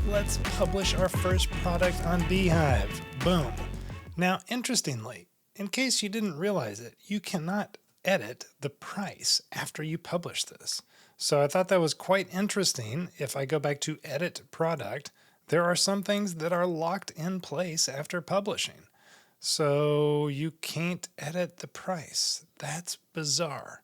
let's publish our first product on Beehiiv. Boom. Now, interestingly, in case you didn't realize it, you cannot edit the price after you publish this. So I thought that was quite interesting. If I go back to edit product, there are some things that are locked in place after publishing. So you can't edit the price. That's bizarre.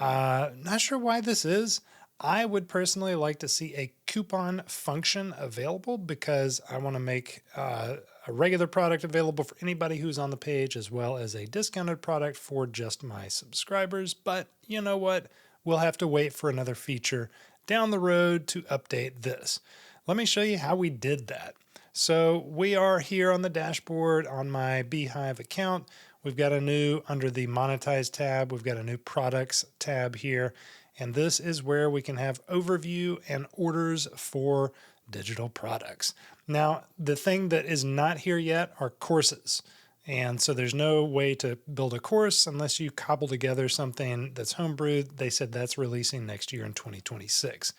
Not sure why this is. I would personally like to see a coupon function available because I want to make a regular product available for anybody who's on the page, as well as a discounted product for just my subscribers. But you know what? We'll have to wait for another feature down the road to update this. Let me show you how we did that. So we are here on the dashboard on my Beehiiv account. We've got a new, under the monetize tab, we've got a new products tab here. And this is where we can have overview and orders for digital products. Now, the thing that is not here yet are courses. And so there's no way to build a course unless you cobble together something that's homebrewed. They said that's releasing next year in 2026.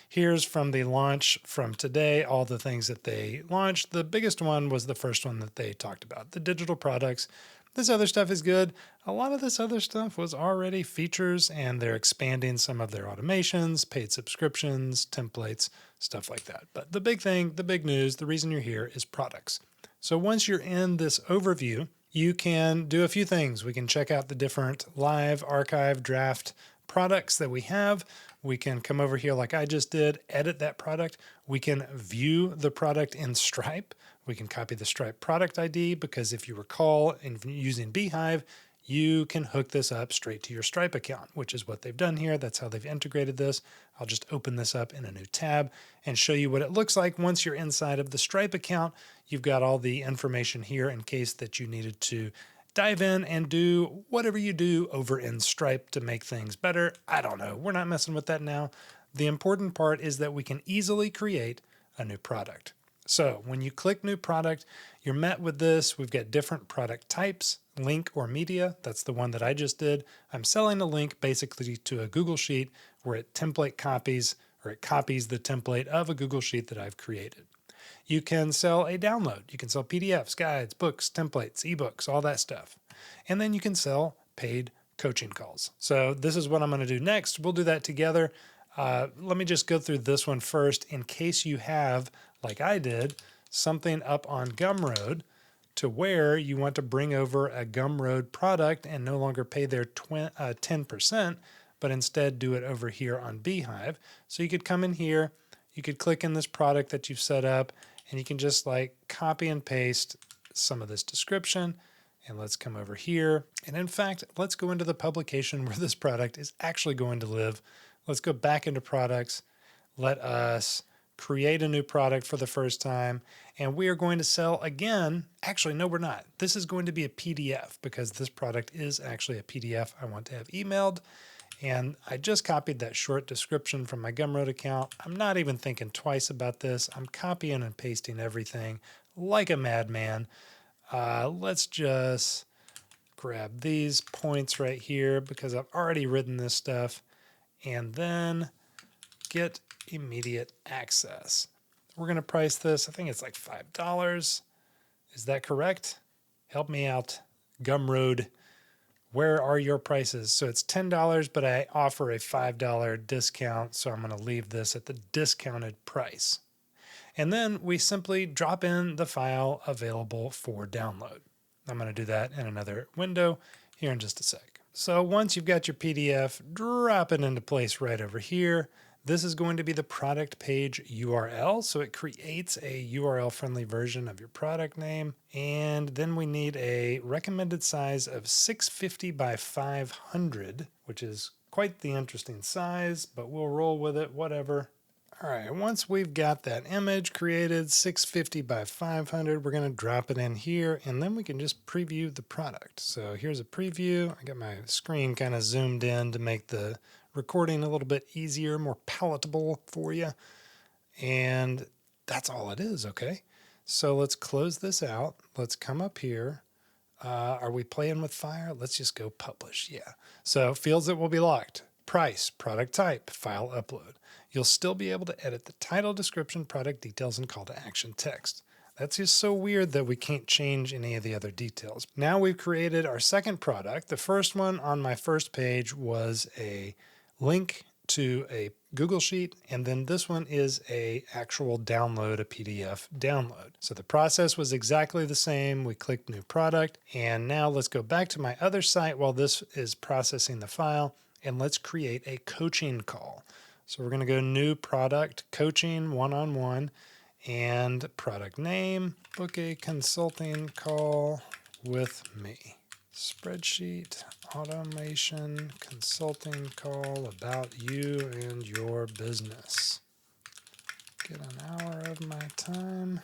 Here's from the launch from today, all the things that they launched. The biggest one was the first one that they talked about, the digital products. This other stuff is good. A lot of this other stuff was already features, and they're expanding some of their automations, paid subscriptions, templates, stuff like that. But the big thing, the big news, the reason you're here is products. So once you're in this overview, you can do a few things. We can check out the different live, archive, draft products that we have. We can come over here like I just did, edit that product. We can view the product in Stripe. We can copy the Stripe product ID because if you recall, in using Beehiiv, you can hook this up straight to your Stripe account, which is what they've done here. That's how they've integrated this. I'll just open this up in a new tab and show you what it looks like once you're inside of the Stripe account. You've got all the information here in case that you needed to dive in and do whatever you do over in Stripe to make things better. I don't know. We're not messing with that now. The important part is that we can easily create a new product. So when you click new product, you're met with this. We've got different product types, link or media. That's the one that I just did. I'm selling a link basically to a Google Sheet where it template copies, or it copies the template of a Google Sheet that I've created. You can sell a download. You can sell PDFs, guides, books, templates, ebooks, all that stuff. And then you can sell paid coaching calls. So this is what I'm going to do next. We'll do that together. Let me just go through this one first in case you have, like I did, something up on Gumroad to where you want to bring over a Gumroad product and no longer pay their 10%, but instead do it over here on Beehiiv. So you could come in here, you could click in this product that you've set up, and you can just like copy and paste some of this description. And let's come over here. And in fact, let's go into the publication where this product is actually going to live. Let's go back into products. Let us create a new product for the first time. And we are going to sell again. Actually, no, we're not. This is going to be a PDF because this product is actually a PDF I want to have emailed. And I just copied that short description from my Gumroad account. I'm not even thinking twice about this. I'm copying and pasting everything like a madman. Let's just grab these points right here because I've already written this stuff, and then get immediate access. We're going to price this. I think it's like $5. Is that correct? Help me out, Gumroad. Where are your prices? So it's $10, but I offer a $5 discount. So I'm going to leave this at the discounted price. And then we simply drop in the file available for download. I'm going to do that in another window here in just a sec. So once you've got your PDF, drop it into place right over here. This is going to be the product page URL. So it creates a URL friendly version of your product name. And then we need a recommended size of 650 by 500, which is quite the interesting size, but we'll roll with it, whatever. All right, once we've got that image created, 650 by 500, we're going to drop it in here, and then we can just preview the product. So here's a preview. I got my screen kind of zoomed in to make the recording a little bit easier, more palatable for you. And that's all it is, okay? So let's close this out. Let's come up here. Are we playing with fire? Let's just go publish. Yeah. So fields that will be locked. price, product type, file upload. You'll still be able to edit the title, description, product details, and call to action text. That's just so weird that we can't change any of the other details. Now we've created our second product. The first one on my first page was a link to a Google Sheet, and then this one is a actual download, a PDF download. So the process was exactly the same. We clicked new product, and now let's go back to my other site while this is processing the file, and let's create a coaching call. So we're going to go new product, coaching one-on-one, and product name, book a consulting call with me. Spreadsheet automation consulting call about you and your business. Get an hour of my time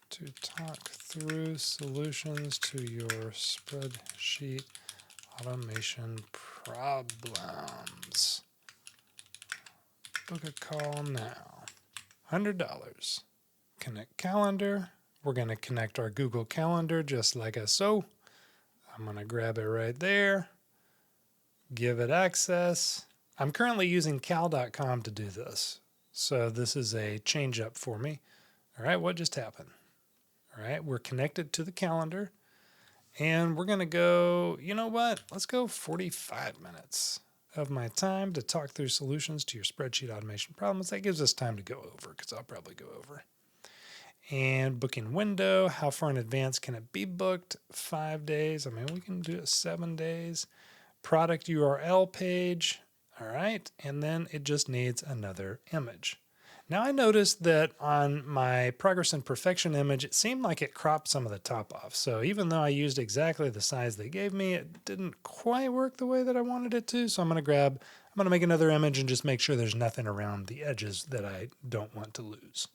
to talk through solutions to your spreadsheet automation problems. Book a call now. $100. Connect calendar. We're going to connect our Google Calendar just like so. I'm going to grab it right there, give it access. I'm currently using cal.com to do this. So this is a change up for me. All right, what just happened? All right, we're connected to the calendar and we're going to go, you know what? Let's go 45 minutes of my time to talk through solutions to your spreadsheet automation problems. That gives us time to go over because I'll probably go over. And booking window, how far in advance can it be booked? 5 days. I mean, we can do it 7 days. Product URL page. All right. And then it just needs another image. Now I noticed that on my progress and perfection image, it seemed like it cropped some of the top off. So even though I used exactly the size they gave me, it didn't quite work the way that I wanted it to. So I'm going to make another image and just make sure there's nothing around the edges that I don't want to lose.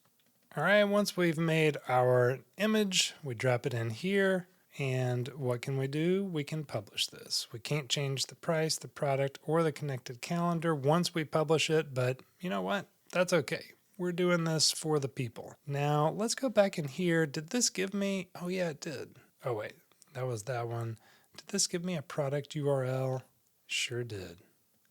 All right, once we've made our image, we drop it in here, and what can we do? We can publish this. We can't change the price, the product, or the connected calendar once we publish it, but you know what? That's okay. We're doing this for the people. Now, let's go back in here. Did this give me, oh yeah, it did. Oh wait, that was that one. Did this give me a product URL? Sure did.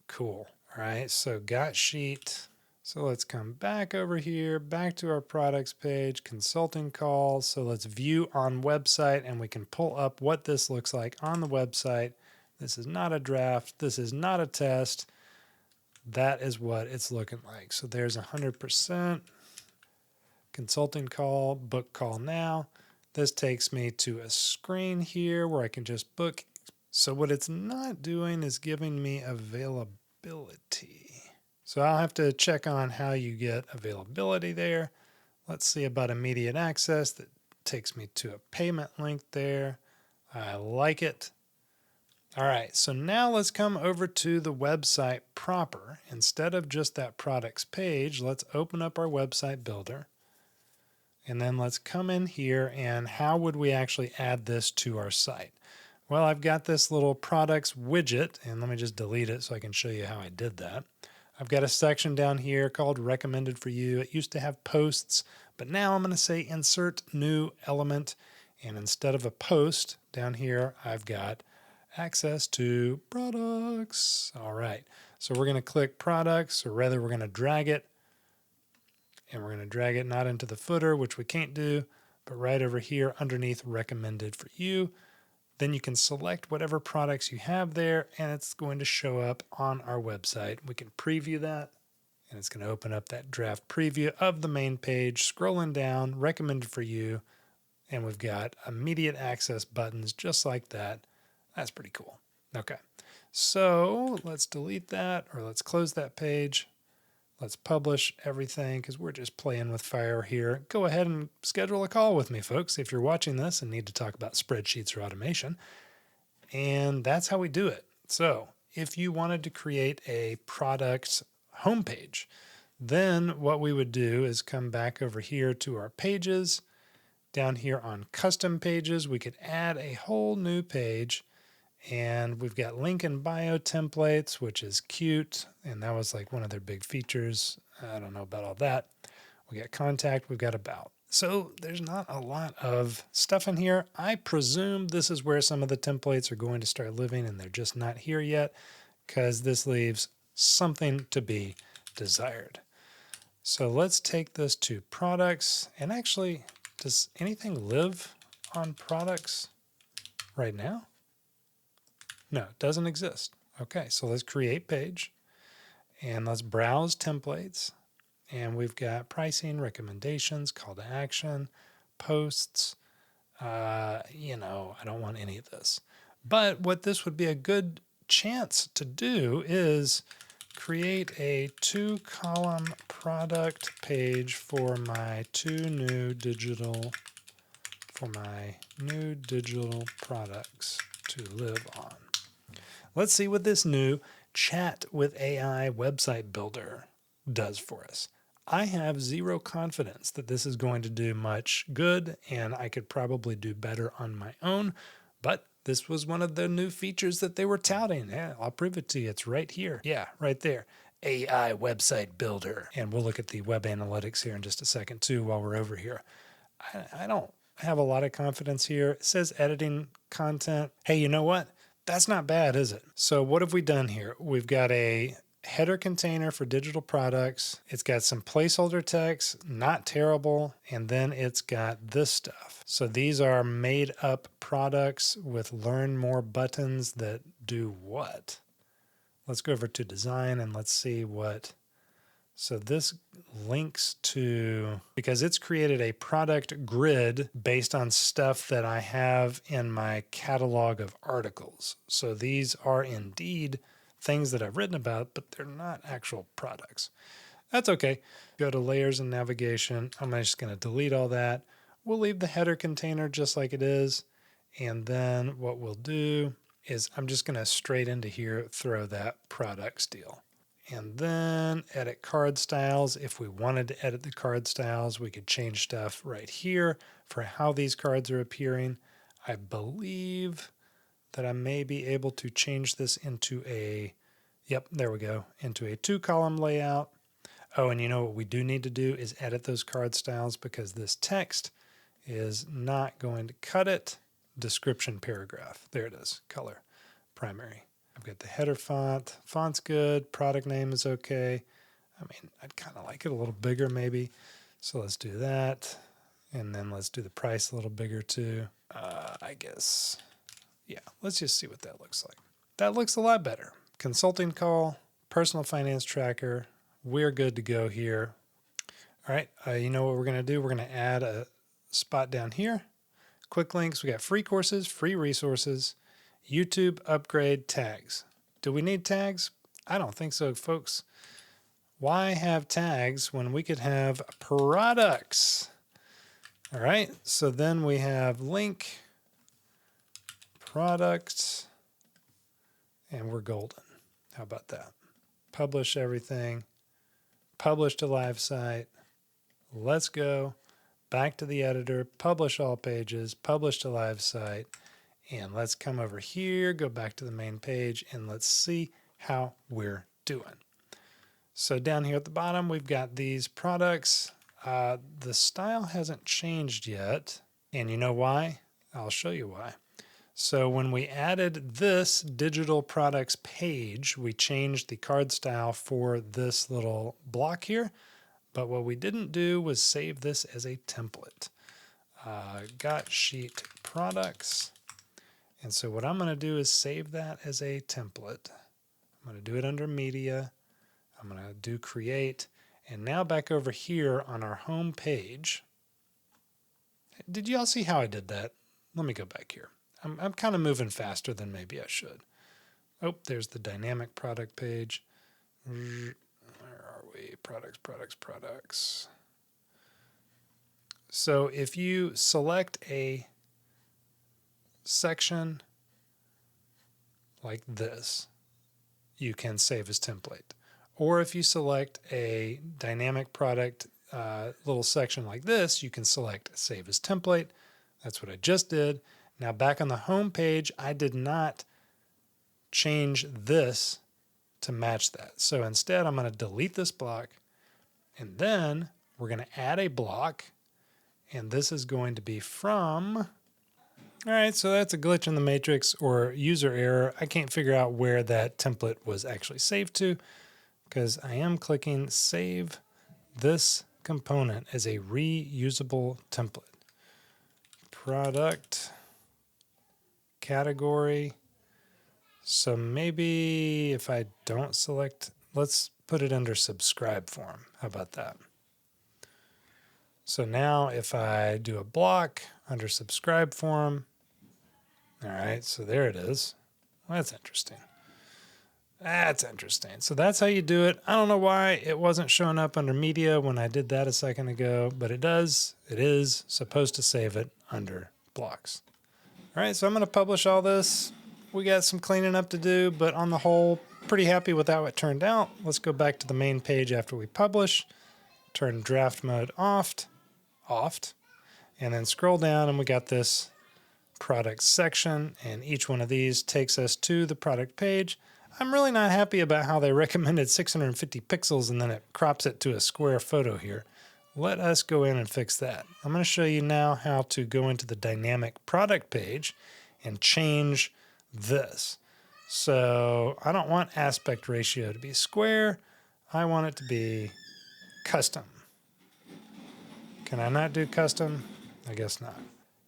Cool. All right, so got sheet. So let's come back over here, back to our products page, consulting call. So let's view on website and we can pull up what this looks like on the website. This is not a draft. This is not a test. That is what it's looking like. So there's 100% consulting call, book call now. This takes me to a screen here where I can just book. So what it's not doing is giving me availability. So I'll have to check on how you get availability there. Let's see about immediate access. That takes me to a payment link there. I like it. All right, so now let's come over to the website proper. Instead of just that products page, let's open up our website builder. And then let's come in here and how would we actually add this to our site? Well, I've got this little products widget, and let me just delete it so I can show you how I did that. I've got a section down here called recommended for you. It used to have posts, but now I'm going to say insert new element. And instead of a post down here, I've got access to products. All right. So we're going to click products, or rather we're going to drag it. And we're going to drag it not into the footer, which we can't do, but right over here underneath recommended for you. Then you can select whatever products you have there, and it's going to show up on our website. We can preview that, and it's going to open up that draft preview of the main page, scrolling down, recommended for you, and we've got immediate access buttons just like that. That's pretty cool. Okay, so let's delete that, or let's close that page. Let's publish everything because we're just playing with fire here. Go ahead and schedule a call with me, folks, if you're watching this and need to talk about spreadsheets or automation. And that's how we do it. So if you wanted to create a product homepage, then what we would do is come back over here to our pages. Down here on custom pages, we could add a whole new page. And we've got link and bio templates, which is cute. And that was like one of their big features. I don't know about all that. We got contact, we've got about. So there's not a lot of stuff in here. I presume this is where some of the templates are going to start living and they're just not here yet because this leaves something to be desired. So let's take this to products. And actually, does anything live on products right now? No, it doesn't exist. Okay, so let's create page and let's browse templates. And we've got pricing, recommendations, call to action, posts. I don't want any of this. But what this would be a good chance to do is create a 2-column product page for my new digital products to live on. Let's see what this new Chat with AI website builder does for us. I have zero confidence that this is going to do much good, and I could probably do better on my own, but this was one of the new features that they were touting. Yeah, I'll prove it to you. It's right here. Yeah, right there. AI website builder. And we'll look at the web analytics here in just a second too while we're over here. I don't have a lot of confidence here. It says editing content. Hey, you know what? That's not bad, is it? So what have we done here? We've got a header container for digital products. It's got some placeholder text, not terrible. And then it's got this stuff. So these are made up products with learn more buttons that do what? Let's go over to design and let's see what. So this links to, because it's created a product grid based on stuff that I have in my catalog of articles. So these are indeed things that I've written about, but they're not actual products. That's okay. Go to layers and navigation. I'm just going to delete all that. We'll leave the header container just like it is. And then what we'll do is I'm just going to straight into here, throw that products deal. And then edit card styles. If we wanted to edit the card styles, we could change stuff right here for how these cards are appearing. I believe that I may be able to change this into a, yep, there we go, into a 2-column layout. Oh, and you know what we do need to do is edit those card styles because this text is not going to cut it. Description paragraph. There it is. Color. Primary. I've got the header font. Font's good. Product name is okay. I mean, I'd kind of like it a little bigger maybe. So let's do that. And then let's do the price a little bigger too. I guess, yeah, let's just see what that looks like. That looks a lot better. Consulting call, personal finance tracker. We're good to go here. All right, you know what we're going to do? We're going to add a spot down here. Quick links. We got free courses, free resources, YouTube upgrade, tags. Do we need tags? I don't think so, folks. Why have tags when we could have products? All right, so then we have link, products, and we're golden. How about that? Publish everything. Publish to live site. Let's go. Back to the editor. Publish all pages. Publish to live site. And let's come over here, go back to the main page, and let's see how we're doing. So down here at the bottom, we've got these products. The style hasn't changed yet. And you know why? I'll show you why. So when we added this digital products page, we changed the card style for this little block here. But what we didn't do was save this as a template. Got sheet products. And so what I'm going to do is save that as a template. I'm going to do it under media. I'm going to do create. And now back over here on our home page. Did you all see how I did that? Let me go back here. I'm kind of moving faster than maybe I should. Oh, there's the dynamic product page. Where are we? Products. So if you select a section like this, you can save as template. Or if you select a dynamic product little section like this, you can select save as template. That's what I just did. Now back on the home page, I did not change this to match that. So instead, I'm going to delete this block, and then we're going to add a block, and this is going to be from. All right, so that's a glitch in the matrix or user error. I can't figure out where that template was actually saved to. because I am clicking save this component as a reusable template. Product category. So maybe if I don't select, let's put it under subscribe form. How about that? So now if I do a block under subscribe form, all right, so there it is. Well, that's interesting. That's interesting. So that's how you do it. I don't know why it wasn't showing up under media when I did that a second ago, but it does. It is supposed to save it under blocks. All right, so I'm going to publish all this. We got some cleaning up to do, but on the whole, pretty happy with how it turned out. Let's go back to the main page after we publish, turn draft mode off, and then scroll down and we got this product section, and each one of these takes us to the product page. I'm really not happy about how they recommended 650 pixels and then it crops it to a square photo here. Let us go in and fix that. I'm going to show you now how to go into the dynamic product page and change this. So I don't want aspect ratio to be square. I want it to be custom. Can I not do custom? I guess not.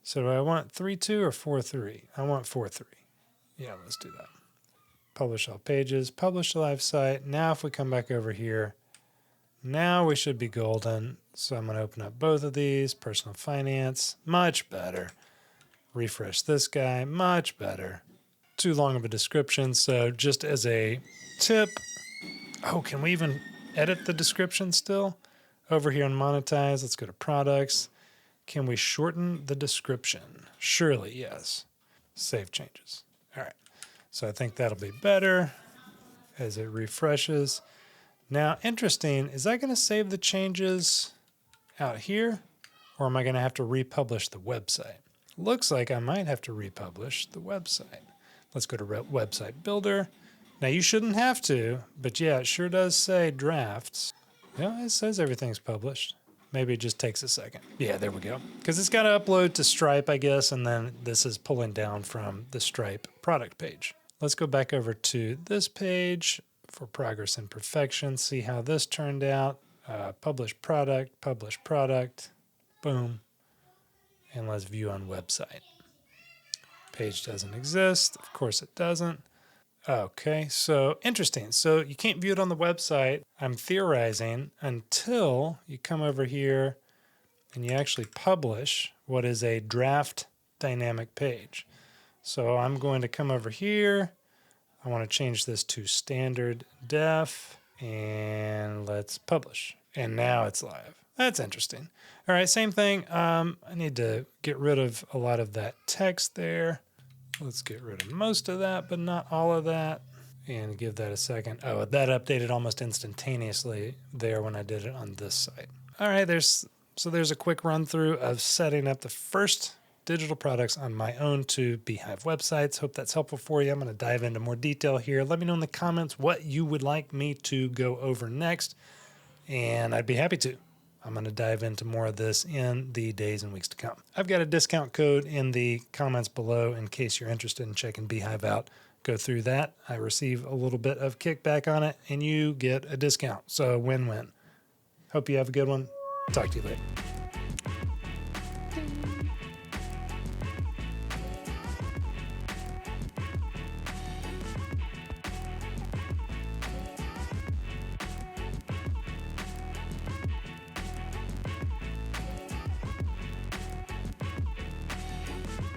So do I want 3.2 or 4.3? I want 4.3. Yeah, let's do that. Publish all pages, publish the live site. Now if we come back over here, now we should be golden. So I'm going to open up both of these. Personal finance, much better. Refresh this guy, much better. Too long of a description, so just as a tip, oh, can we even edit the description still? Over here on monetize, let's go to products. Can we shorten the description? Surely, yes. Save changes. All right. So I think that'll be better as it refreshes. Now, interesting, is that going to save the changes out here, or am I going to have to republish the website? Looks like I might have to republish the website. Let's go to website builder. Now, you shouldn't have to, but yeah, it sure does say drafts. Yeah, it says everything's published. Maybe it just takes a second. Yeah, there we go. Because it's got to upload to Stripe, I guess, and then this is pulling down from the Stripe product page. Let's go back over to this page for progress and perfection. See how this turned out. Publish product, boom. And let's view on website. Page doesn't exist. Of course it doesn't. Okay, so interesting. So you can't view it on the website, I'm theorizing, until you come over here and you actually publish what is a draft dynamic page. So I'm going to come over here. I want to change this to standard def and let's publish. And now it's live. That's interesting. All right, same thing. I need to get rid of a lot of that text there. Let's get rid of most of that, but not all of that. And give that a second. Oh, that updated almost instantaneously there when I did it on this site. All right, there's a quick run through of setting up the first digital products on my own two beehiiv websites. Hope that's helpful for you. I'm going to dive into more detail here. Let me know in the comments what you would like me to go over next, and I'd be happy to. I'm going to dive into more of this in the days and weeks to come. I've got a discount code in the comments below in case you're interested in checking beehiiv out. Go through that. I receive a little bit of kickback on it, and you get a discount. So win-win. Hope you have a good one. Talk to you later.